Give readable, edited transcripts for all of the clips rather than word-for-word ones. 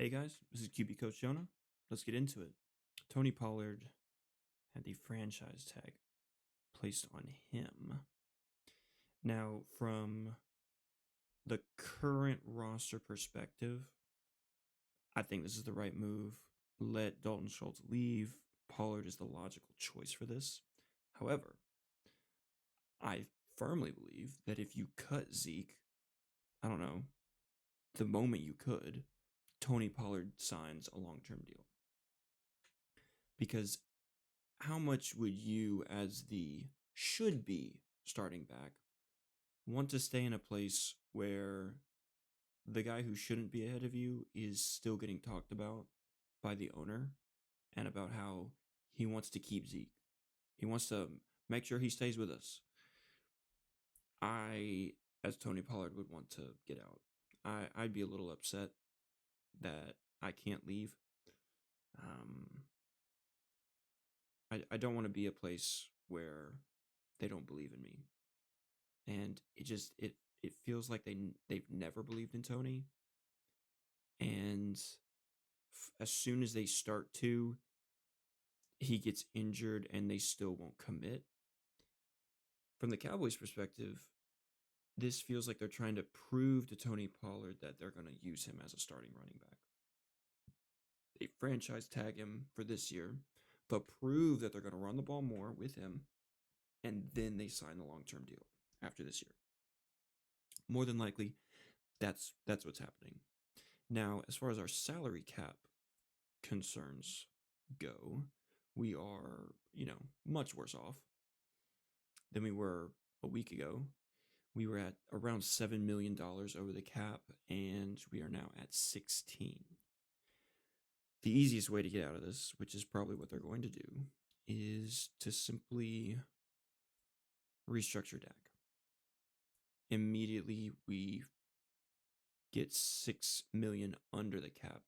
Hey guys, this is QB Coach Jonah. Let's get into it. Tony Pollard had the franchise tag placed on him. Now, from the current roster perspective, I think this is the right move. Let Dalton Schultz leave. Pollard is the logical choice for this. However, I firmly believe that if you cut Zeke, I don't know, the moment you could, Tony Pollard signs a long-term deal. Because how much would you, as the should be starting back, want to stay in a place where the guy who shouldn't be ahead of you is still getting talked about by the owner and about how he wants to keep Zeke? He wants to make sure he stays with us. I, as Tony Pollard, would want to get out. I'd be a little upset that I can't leave. I don't want to be a place where they don't believe in me, and it feels like they've never believed in Tony, and as soon as they start to, he gets injured and they still won't commit. From the Cowboys' perspective, this feels like they're trying to prove to Tony Pollard that they're going to use him as a starting running back. They franchise tag him for this year. They'll prove that they're going to run the ball more with him, and then they sign the long-term deal after this year. More than likely, that's what's happening. Now, as far as our salary cap concerns go, we are, much worse off than we were a week ago. We were at around $7 million over the cap, and we are now at 16. The easiest way to get out of this, which is probably what they're going to do, is to simply restructure Dak. Immediately, we get $6 million under the cap.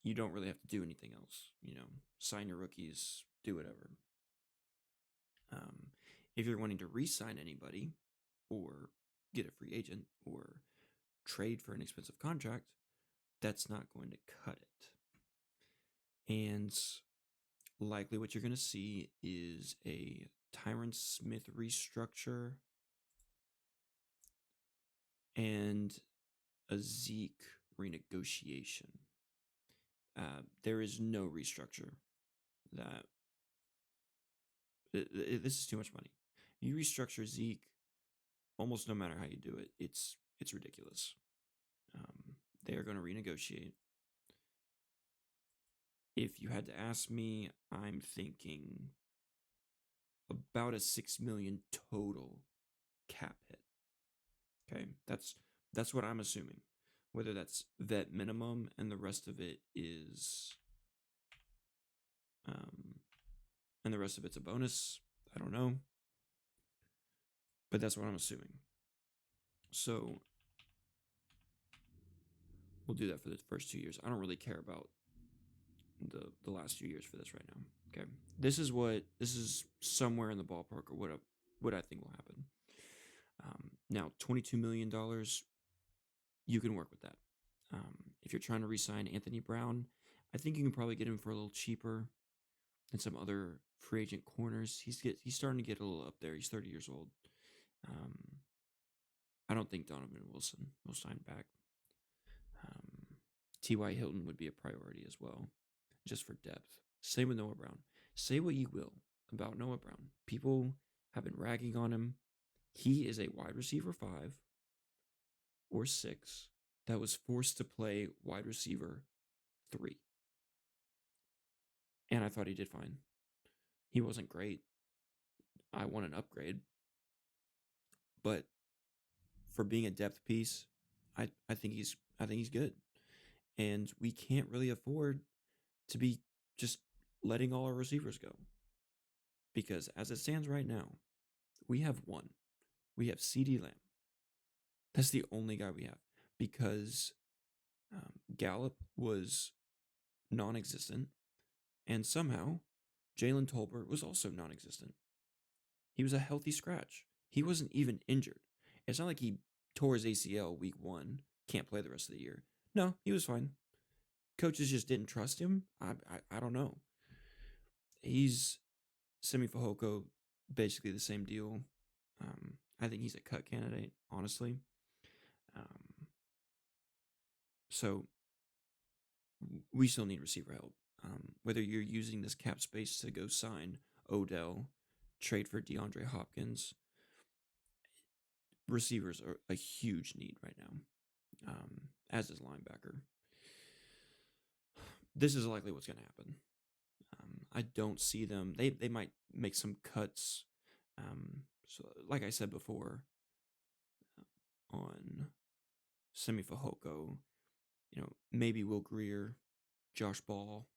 You don't really have to do anything else. Sign your rookies, do whatever. If you're wanting to re-sign anybody, or get a free agent, or trade for an expensive contract, that's not going to cut it. And likely what you're going to see is a Tyron Smith restructure and a Zeke renegotiation. There is no restructure. This is too much money. You restructure Zeke, almost no matter how you do it, it's ridiculous. They are going to renegotiate. If you had to ask me, I'm thinking about a $6 million total cap hit. Okay, that's what I'm assuming. Whether that's vet minimum and the rest of it is, and the rest of it's a bonus, I don't know. But that's what I'm assuming. So we'll do that for the first 2 years. I don't really care about the last 2 years for this right now. Okay, this is somewhere in the ballpark of what I think will happen. Now, $22 million, you can work with that. If you're trying to re-sign Anthony Brown, I think you can probably get him for a little cheaper than some other free agent corners. He's starting to get a little up there. He's 30 years old. I don't think Donovan Wilson will sign back. T.Y. Hilton would be a priority as well, just for depth. Same with Noah Brown. Say what you will about Noah Brown. People have been ragging on him. He is a wide receiver 5 or 6 that was forced to play wide receiver 3. And I thought he did fine. He wasn't great. I want an upgrade. But for being a depth piece, I think he's good. And we can't really afford to be just letting all our receivers go. Because as it stands right now, we have one. We have CeeDee Lamb. That's the only guy we have. Because Gallup was non-existent. And somehow, Jalen Tolbert was also non-existent. He was a healthy scratch. He wasn't even injured. It's not like he tore his ACL week 1, can't play the rest of the year. No, he was fine. coaches just didn't trust him. I don't know. He's Semi Fehoko, basically the same deal. I think he's a cut candidate, honestly. Um, so we still need receiver help. Whether you're using this cap space to go sign Odell, trade for DeAndre Hopkins, receivers are a huge need right now, as is linebacker. This is likely what's going to happen. I don't see them. They might make some cuts. So, like I said before, on Semi Fehoko, maybe Will Greer, Josh Ball,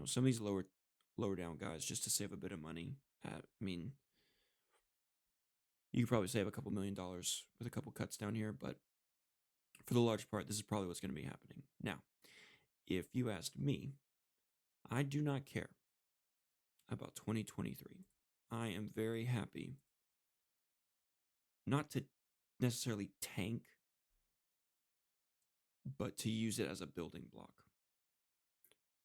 some of these lower down guys just to save a bit of money. I mean, you could probably save a couple $1,000,000 with a couple cuts down here, but for the large part, this is probably what's going to be happening. Now, if you asked me, I do not care about 2023. I am very happy not to necessarily tank, but to use it as a building block.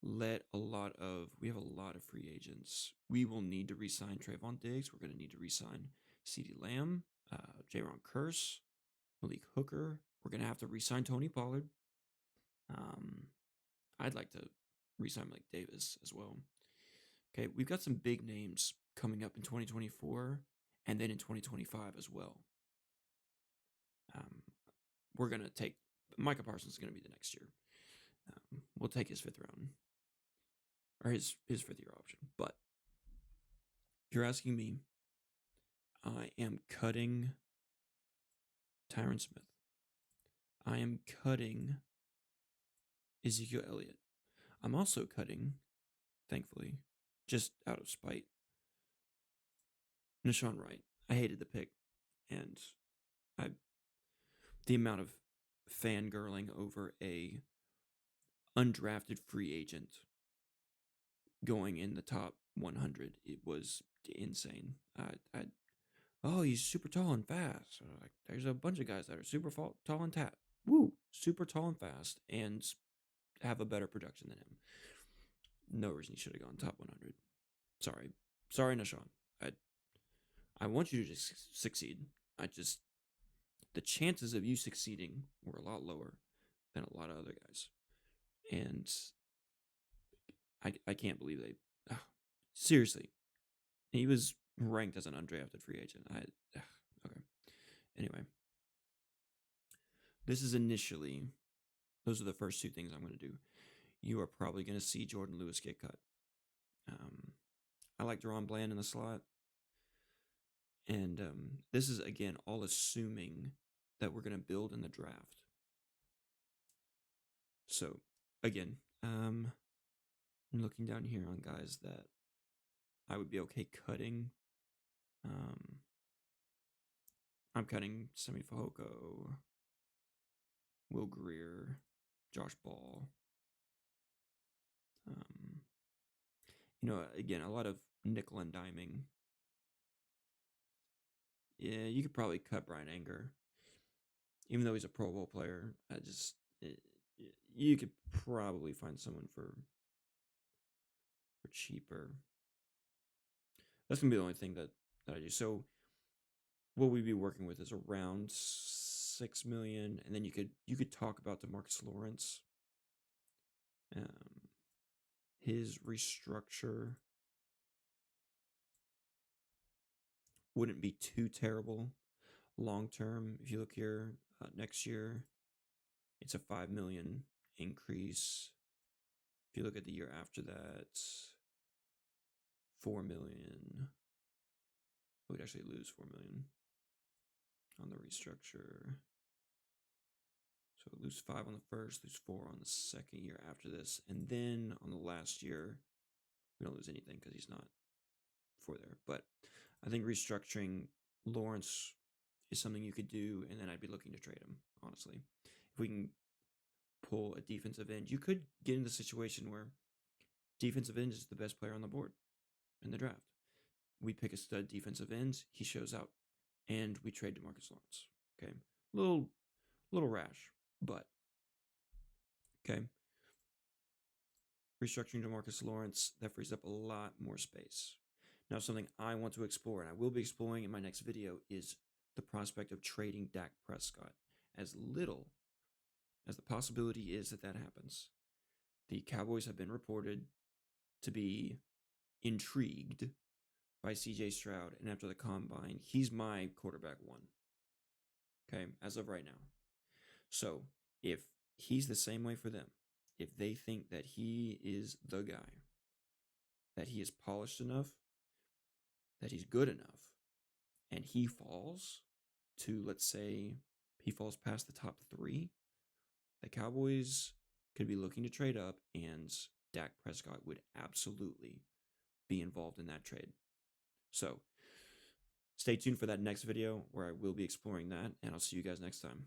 We have a lot of free agents. We will need to re-sign Trayvon Diggs. We're going to need to re-sign CeeDee Lamb, Jaron Kearse, Malik Hooker. We're going to have to re-sign Tony Pollard. I'd like to re-sign Malik Davis as well. Okay, we've got some big names coming up in 2024 and then in 2025 as well. We're going to take Micah Parsons is going to be the next year. We'll take his 5th round or his 5th year option. But if you're asking me, I am cutting Tyron Smith. I am cutting Ezekiel Elliott. I'm also cutting, thankfully, just out of spite, Nashawn Wright. I hated the pick, and the amount of fangirling over a undrafted free agent going in the top 100, it was insane. He's super tall and fast. Like, there's a bunch of guys that are super tall and super tall and fast, and have a better production than him. No reason he should have gone top 100. Sorry, Nashawn. I want you to succeed. The chances of you succeeding were a lot lower than a lot of other guys, and I can't believe seriously. He was ranked as an undrafted free agent. Okay. Anyway, those are the first 2 things I'm going to do. You are probably going to see Jordan Lewis get cut. I like Deron Bland in the slot. And this is, again, all assuming that we're going to build in the draft. So, again, I'm looking down here on guys that I would be okay cutting. I'm cutting Semi Fehoko, Will Greer, Josh Ball. Again, a lot of nickel and diming. Yeah, you could probably cut Brian Anger, even though he's a Pro Bowl player. You could probably find someone for cheaper. That's gonna be the only thing that I do. So what we'd be working with is around $6 million, and then you could talk about DeMarcus Lawrence. His restructure wouldn't be too terrible long term. If you look here, next year, it's a $5 million increase. If you look at the year after that, $4 million. We'd actually lose $4 million on the restructure. So lose 5 on the first, lose 4 on the second year after this, and then on the last year, we don't lose anything because he's not for there. But I think restructuring Lawrence is something you could do, and then I'd be looking to trade him, honestly. If we can pull a defensive end, you could get into a situation where defensive end is the best player on the board in the draft. We pick a stud defensive end, he shows out, and we trade DeMarcus Lawrence. Okay, little rash, But, okay, restructuring DeMarcus Lawrence, that frees up a lot more space. Now, something I want to explore, and I will be exploring in my next video, is the prospect of trading Dak Prescott. As little as the possibility is that happens, the Cowboys have been reported to be intrigued by CJ Stroud, and after the combine, he's my quarterback one. Okay, as of right now. So if he's the same way for them, if they think that he is the guy, that he is polished enough, that he's good enough, and he falls to, let's say, he falls past the top 3, the Cowboys could be looking to trade up, and Dak Prescott would absolutely be involved in that trade. So stay tuned for that next video where I will be exploring that, and I'll see you guys next time.